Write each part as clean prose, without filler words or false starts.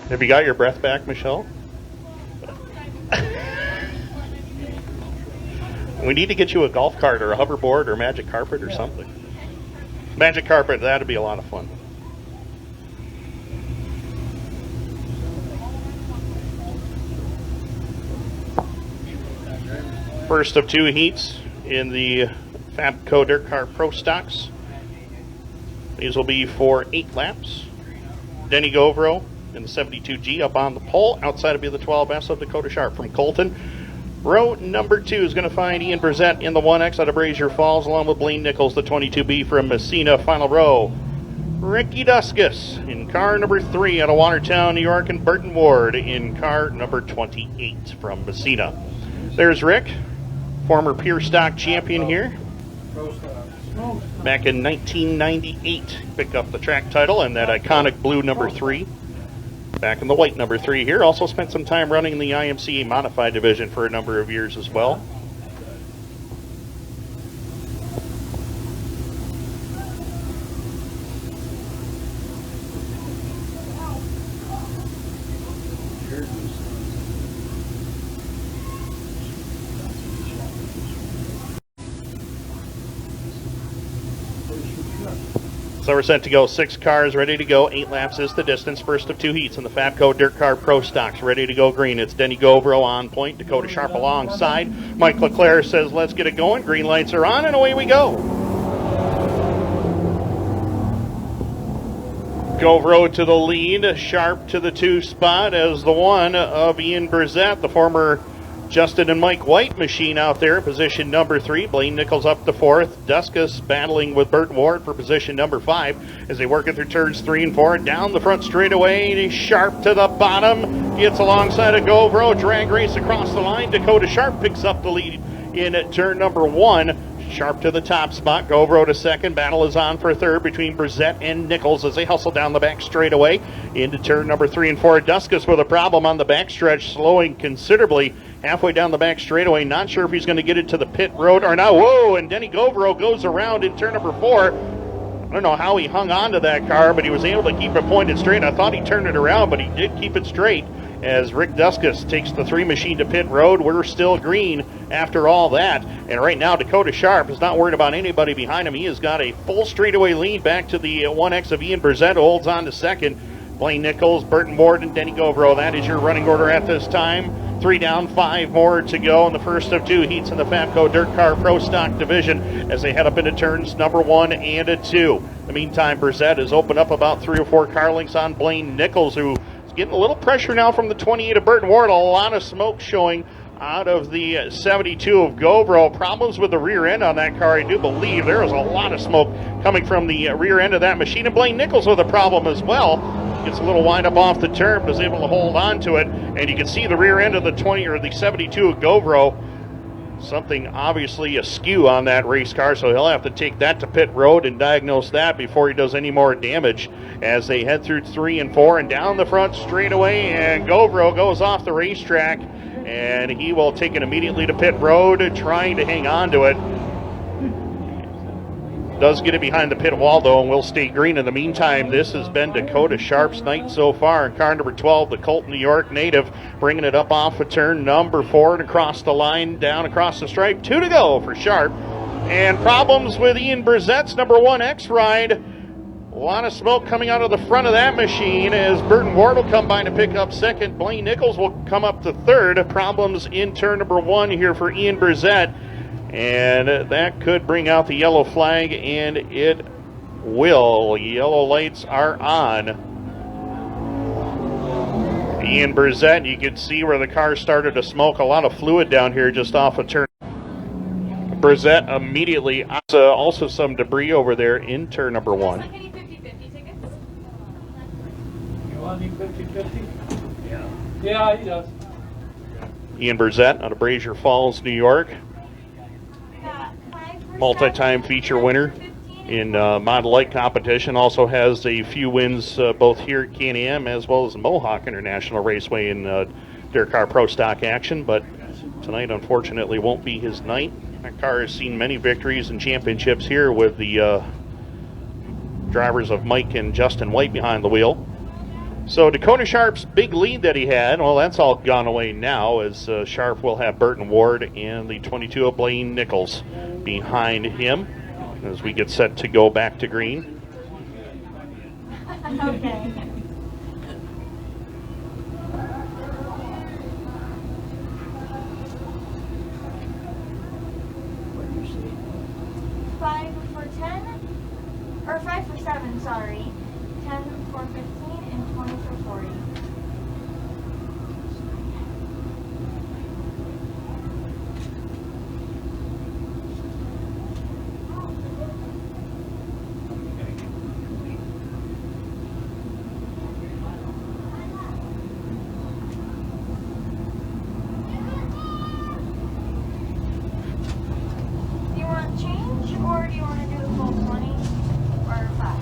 Have you got your breath back, Michelle? We need to get you a golf cart or a hoverboard or magic carpet or something. Magic carpet, that'd be a lot of fun. First of two heats in the Fabco Dirtcar Pro Stocks. These will be for 8 laps. Denny Govro in the 72G up on the pole. Outside will be the 12S of Dakota Sharp from Colton. Row number 2 is going to find Ian Brissett in the 1X out of Brazier Falls, along with Blaine Nichols, the 22B from Messina. Final row, Ricky Duskus in car number 3 out of Watertown, New York, and Burton Ward in car number 28 from Messina. There's Rick, former pure stock champion here. Back in 1998, picked up the track title and that iconic blue number 3. Back in the white number 3 here. Also spent some time running in the IMCA modified division for a number of years as well. So we're set to go. 6 cars ready to go. 8 laps is the distance. First of 2 heats in the Fabco Dirtcar Pro Stocks. Ready to go green. It's Denny Govro on point. Dakota Sharp alongside. Mike Leclerc says, let's get it going. Green lights are on, and away we go. Govro to the lead. Sharp to the 2 spot as the 1 of Ian Brissett, the former Justin and Mike White machine out there, position number 3. Blaine Nichols up to 4th. Duskus battling with Burton Ward for position number 5 as they work it through turns 3 and 4. Down the front straightaway, Sharp to the bottom. Gets alongside of Govro. Drag race across the line. Dakota Sharp picks up the lead in turn number 1. Sharp to the top spot. Govro to second. Battle is on for third between Brissett and Nichols as they hustle down the back straightaway into turn number 3 and 4. Duskus with a problem on the backstretch, slowing considerably halfway down the back straightaway. Not sure if he's going to get it to the pit road or not. Whoa, and Denny Govro goes around in turn number 4. I don't know how he hung on to that car, but he was able to keep it pointed straight. I thought he turned it around, but he did keep it straight as Rick Duskus takes the 3 machine to pit road. We're still green after all that. And right now, Dakota Sharp is not worried about anybody behind him. He has got a full straightaway lead back to the 1X of Ian Brissett, who holds on to second. Blaine Nichols, Burton Ward, and Denny Govro. That is your running order at this time. 3 down, 5 more to go in the first of 2 heats in the Fabco Dirtcar Pro Stock division as they head up into turns number 1 and 2. In the meantime, Brissett has opened up about 3 or 4 car lengths on Blaine Nichols, who is getting a little pressure now from the 28 of Burton Ward. A lot of smoke showing out of the 72 of Govro. Problems with the rear end on that car, I do believe. There is a lot of smoke coming from the rear end of that machine. And Blaine Nichols with a problem as well. Gets a little wind up off the turn, but is able to hold on to it. And you can see the rear end of the 20 or the 72 of Govro. Something obviously askew on that race car, so he'll have to take that to pit road and diagnose that before he does any more damage as they head through 3 and 4 and down the front straightaway. And Govro goes off the racetrack, and he will take it immediately to pit road, trying to hang on to it. Does get it behind the pit wall, though, and will stay green. In the meantime, this has been Dakota Sharp's night so far. In car number 12, the Colton, New York native, bringing it up off of turn number 4 and across the line, down across the stripe. 2 to go for Sharp. And problems with Ian Brissett's number 1X ride. A lot of smoke coming out of the front of that machine as Burton Ward will come by to pick up second. Blaine Nichols will come up to third. Problems in turn number 1 here for Ian Brissett. And that could bring out the yellow flag, and it will. Yellow lights are on. Ian Brissett, you can see where the car started to smoke. A lot of fluid down here just off of turn. Brissett immediately. Also some debris over there in turn number 1. Yeah, he does. Ian Brissett out of Brazier Falls, New York. Multi-time feature winner in Model Light competition. Also has a few wins both here at Can-Am as well as the Mohawk International Raceway in Dirtcar Pro Stock action. But tonight, unfortunately, won't be his night. That car has seen many victories and championships here with the drivers of Mike and Justin White behind the wheel. So Dakota Sharp's big lead that he had, well, that's all gone away now, as Sharp will have Burton Ward and the 22 of Blaine Nichols behind him as we get set to go back to green. Okay. Five for 10, or 5 for 7, sorry. 10 for 15 and 20 for 40. Do you want change, or do you want to do the full 20 or 5?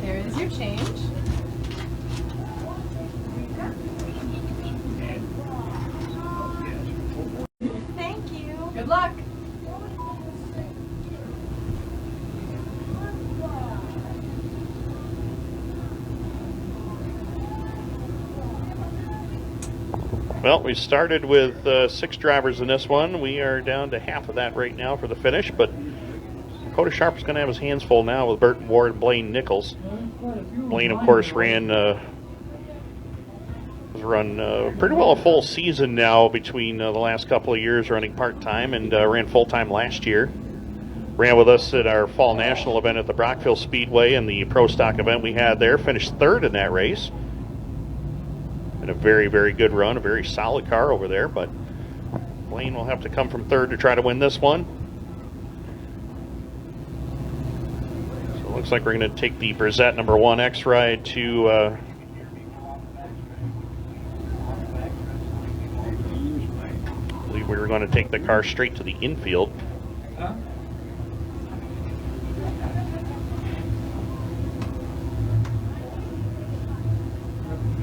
There is your change. Thank you. Good luck. Well, we started with 6 drivers in this one. We are down to half of that right now for the finish, but Dakota Sharp's going to have his hands full now with Burton Ward and Blaine Nichols. Blaine, of course, has run pretty well a full season now between the last couple of years running part-time, and ran full-time last year. Ran with us at our fall national event at the Brockville Speedway and the Pro Stock event we had there. Finished 3rd in that race. And a very, very good run, a very solid car over there, but Blaine will have to come from 3rd to try to win this one. So it looks like we're going to take the Brezette number 1 X ride to I believe we were going to take the car straight to the infield. Huh?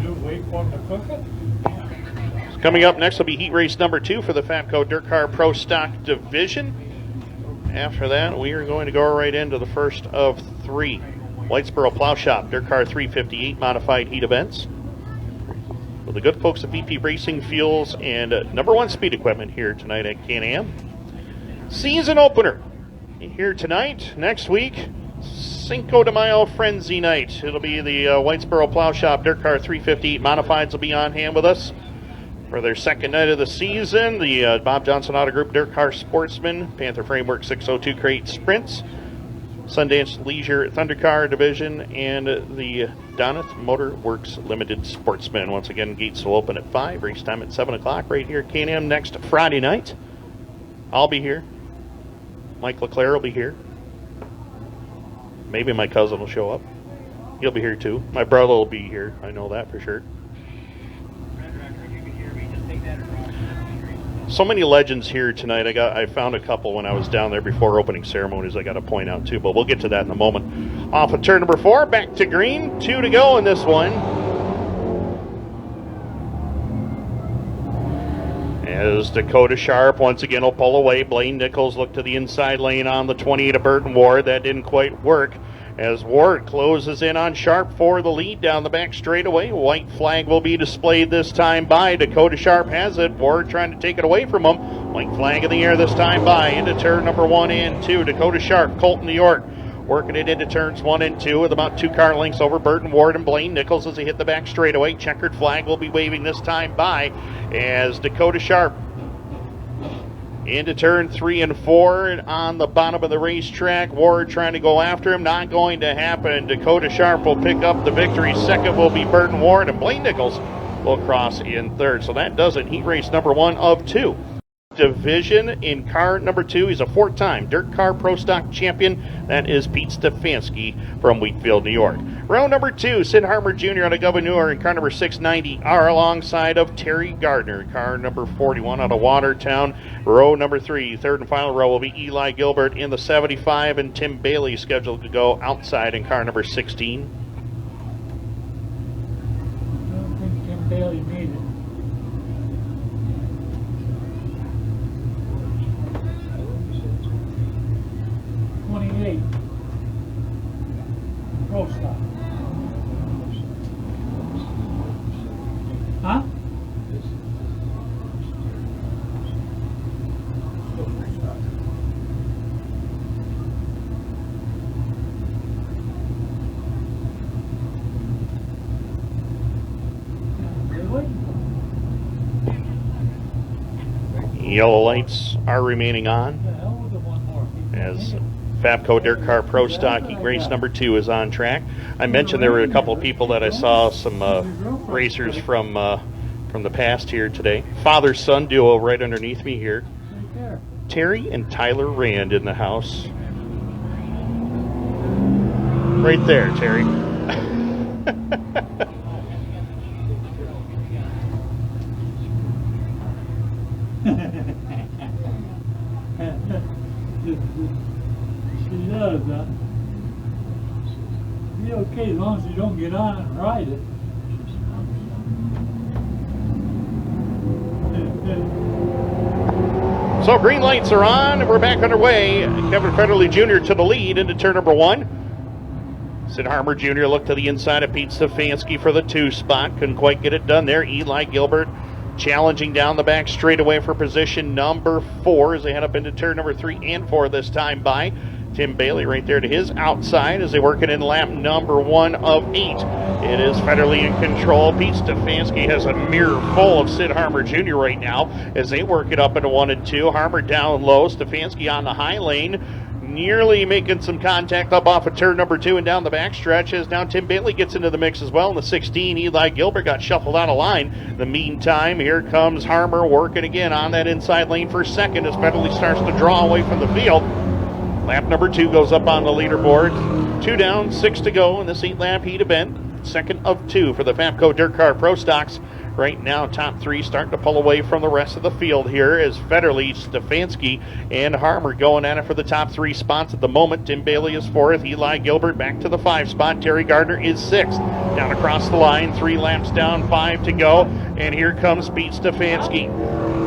You wait for them to cook it? Coming up next will be heat race number 2 for the Fatco Dirtcar Pro Stock Division. After that, we are going to go right into the first of 3 Whitesboro Plow Shop Dirtcar 358 modified heat events with the good folks at VP Racing Fuels and number 1 speed equipment here tonight at Can-Am. Season opener here tonight. Next week, Cinco de Mayo Frenzy Night. It'll be the Whitesboro Plow Shop Dirtcar 358 modifieds will be on hand with us for their second night of the season. The Bob Johnson Auto Group Dirtcar Sportsman, Panther Framework 602 Crate Sprints, Sundance Leisure Thundercar Division, and the Doneth Motor Works Limited Sportsman. Once again, gates will open at 5, race time at 7 o'clock right here at Can-Am next Friday night. I'll be here. Mike LeClaire will be here. Maybe my cousin will show up. He'll be here too. My brother will be here. I know that for sure. So many legends here tonight. I found a couple when I was down there before opening ceremonies I got to point out too, but we'll get to that in a moment. Off of turn number 4, back to green. 2 to go in this one. As Dakota Sharp once again will pull away. Blaine Nichols look to the inside lane on the 28 of Burton Ward. That didn't quite work as Ward closes in on Sharp for the lead down the back straightaway. White flag will be displayed this time by Dakota Sharp has it. Ward trying to take it away from him. White flag in the air this time by into turn number 1 and 2. Dakota Sharp, Colton, New York, working it into turns 1 and 2 with about 2 car lengths over Burton Ward and Blaine Nichols as they hit the back straightaway. Checkered flag will be waving this time by as Dakota Sharp into turn 3 and 4 on the bottom of the racetrack. Ward trying to go after him. Not going to happen. Dakota Sharp will pick up the victory. Second will be Burton Ward, and Blaine Nichols will cross in 3rd. So that does it. Heat race number 1 of 2. Division in car number 2. He's a 4-time Dirtcar Pro Stock champion. That is Pete Stefanski from Wheatfield, New York. Row number 2, Sid Harmer Jr. out of Gouverneur in car number 690 are alongside of Terry Gardner. Car number 41 out of Watertown. Row number 3, third and final row will be Eli Gilbert in the 75 and Tim Bailey scheduled to go outside in car number 16. Huh? Really? Yellow lights are remaining on The hell with the one more? as Fabco Dirtcar Pro Stocky race number 2 is on track. I mentioned there were a couple of people that I saw, some racers from the past here today. Father-son duo right underneath me here. Right there. Terry and Tyler Rand in the house. Right there, Terry. She does, huh? Be okay as long as you don't get on it and ride it. So green lights are on, and we're back underway. Kevin Federley Jr. to the lead into turn number 1. Sid Harmer Jr. looked to the inside of Pete Stefanski for the 2 spot. Couldn't quite get it done there. Eli Gilbert challenging down the back straightaway for position number 4 as they head up into turn number 3 and 4 this time by Tim Bailey right there to his outside as they work it in lap number 1 of 8. It is Federley in control. Pete Stefanski has a mirror full of Sid Harmer Jr. right now as they work it up into 1 and 2. Harmer down low, Stefanski on the high lane, nearly making some contact up off of turn number 2 and down the backstretch as now Tim Bailey gets into the mix as well. In the 16, Eli Gilbert got shuffled out of line. In the meantime, here comes Harmer working again on that inside lane for second as Federley starts to draw away from the field. Lap number 2 goes up on the leaderboard. 2 down, 6 to go in this 8-lap heat event. Second of 2 for the Fabco Dirtcar Pro Stocks. Right now, top 3 starting to pull away from the rest of the field here as Federley, Stefanski, and Harmer going at it for the top 3 spots at the moment. Tim Bailey is 4th. Eli Gilbert back to the 5 spot. Terry Gardner is 6th. Down across the line, 3 laps down, 5 to go. And here comes Pete Stefanski,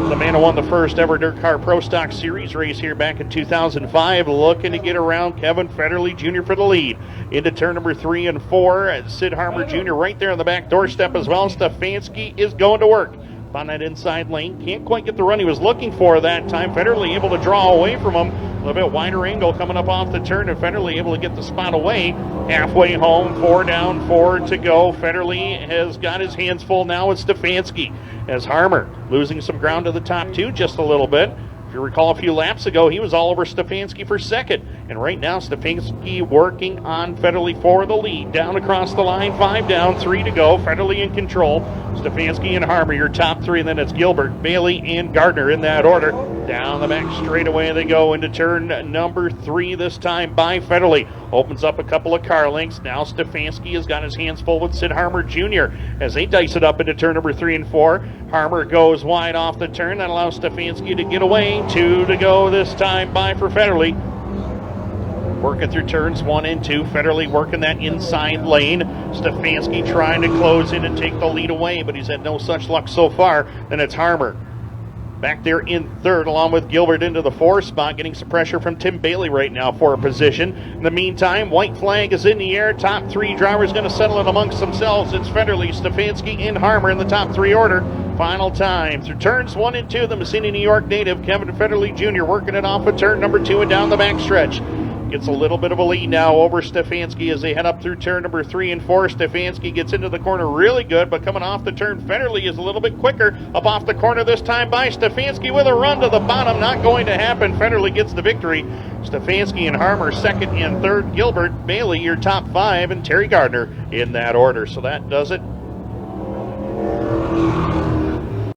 the man who won the first ever Dirtcar Pro Stock Series race here back in 2005, looking to get around Kevin Federley Jr. for the lead. Into turn number 3 and 4, Sid Harmer Jr. right there on the back doorstep as well. Stefanski is going to work on that inside lane. Can't quite get the run he was looking for that time. Federley able to draw away from him. A little bit wider angle coming up off the turn, and Federley able to get the spot away. Halfway home, 4 down, 4 to go. Federley has got his hands full now with Stefanski as Harmer losing some ground to the top 2 just a little bit. If you recall a few laps ago, he was all over Stefanski for second. And right now, Stefanski working on Federley for the lead. Down across the line, 5 down, 3 to go. Federley in control. Stefanski and Harmer, your top 3, and then it's Gilbert, Bailey, and Gardner in that order. Down the back straightaway they go into turn number 3, this time by Federley. Opens up a couple of car lengths. Now Stefanski has got his hands full with Sid Harmer Jr. as they dice it up into turn number 3 and 4. Harmer goes wide off the turn. That allows Stefanski to get away. 2 to go this time by for Federley. Working through turns 1 and 2. Federley working that inside lane. Stefanski trying to close in and take the lead away, but he's had no such luck so far. Then it's Harmer back there in 3rd, along with Gilbert into the 4 spot, getting some pressure from Tim Bailey right now for a position. In the meantime, white flag is in the air. Top 3 drivers going to settle it amongst themselves. It's Federley, Stefanski, and Harmer in the top 3 order. Final time through turns 1 and 2. The Massena, New York native Kevin Federley Jr. working it off of turn number 2 and down the backstretch. Gets a little bit of a lead now over Stefanski as they head up through turn number 3 and 4. Stefanski gets into the corner really good, but coming off the turn, Federley is a little bit quicker. Up off the corner this time by Stefanski with a run to the bottom. Not going to happen. Federley gets the victory. Stefanski and Harmer 2nd and 3rd. Gilbert, Bailey, your top 5, and Terry Gardner in that order. So that does it